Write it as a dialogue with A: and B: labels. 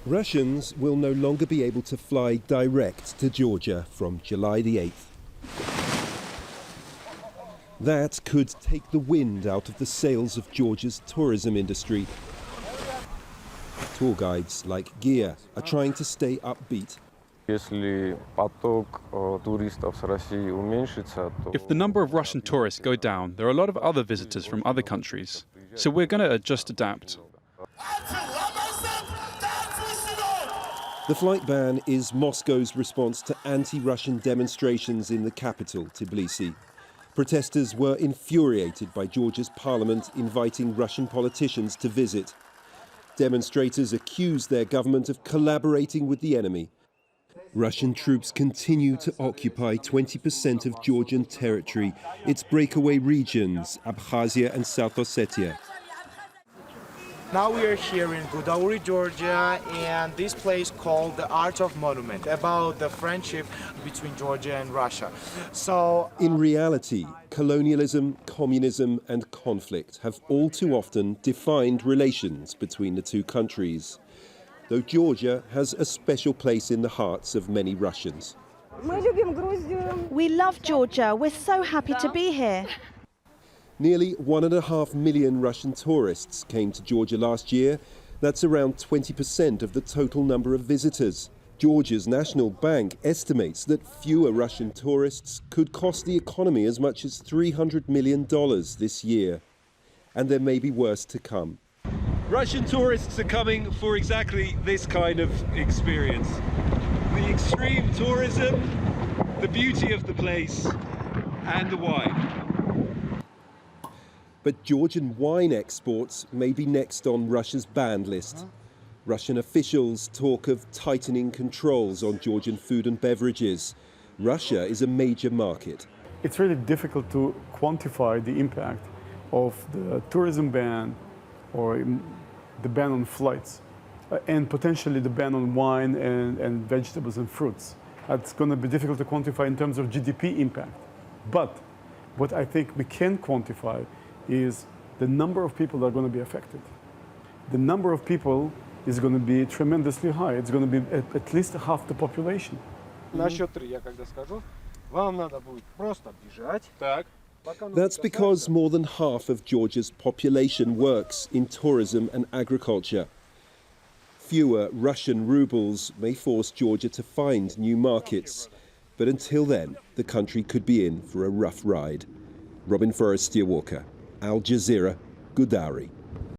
A: Russians will no longer be able to fly direct to Georgia from July the 8th. That could take the wind out of the sails of Georgia's tourism industry. Tour guides like Gia are trying to stay upbeat.
B: If the number of Russian tourists go down, there are a lot of other visitors from other countries. So we're going to just adapt.
A: The flight ban is Moscow's response to anti-Russian demonstrations in the capital, Tbilisi. Protesters were infuriated by Georgia's parliament inviting Russian politicians to visit. Demonstrators accused their government of collaborating with the enemy. Russian troops continue to occupy 20% of Georgian territory, its breakaway regions, Abkhazia and South Ossetia.
C: Now we are here in Gudauri, Georgia, and this place called the Art of Monument, about the friendship between Georgia and Russia.
A: In reality, colonialism, communism and conflict have all too often defined relations between the two countries, though Georgia has a special place in the hearts of many Russians.
D: We love Georgia. We're so happy to be here.
A: Nearly 1.5 million Russian tourists came to Georgia last year. That's around 20% of the total number of visitors. Georgia's national bank estimates that fewer Russian tourists could cost the economy as much as $300 million this year. And there may be worse to come.
E: Russian tourists are coming for exactly this kind of experience. The extreme tourism, the beauty of the place, and the wine.
A: But Georgian wine exports may be next on Russia's banned list. Russian officials talk of tightening controls on Georgian food and beverages. Russia is a major market.
F: It's really difficult to quantify the impact of the tourism ban or the ban on flights and potentially the ban on wine and vegetables and fruits. It's going to be difficult to quantify in terms of GDP impact. But what I think we can quantify is the number of people that are going to be affected. The number of people is going to be tremendously high. It's going to be at least half the population.
A: That's because more than half of Georgia's population works in tourism and agriculture. Fewer Russian rubles may force Georgia to find new markets. But until then, the country could be in for a rough ride. Forestier-Walker, Al Jazeera, Gudauri.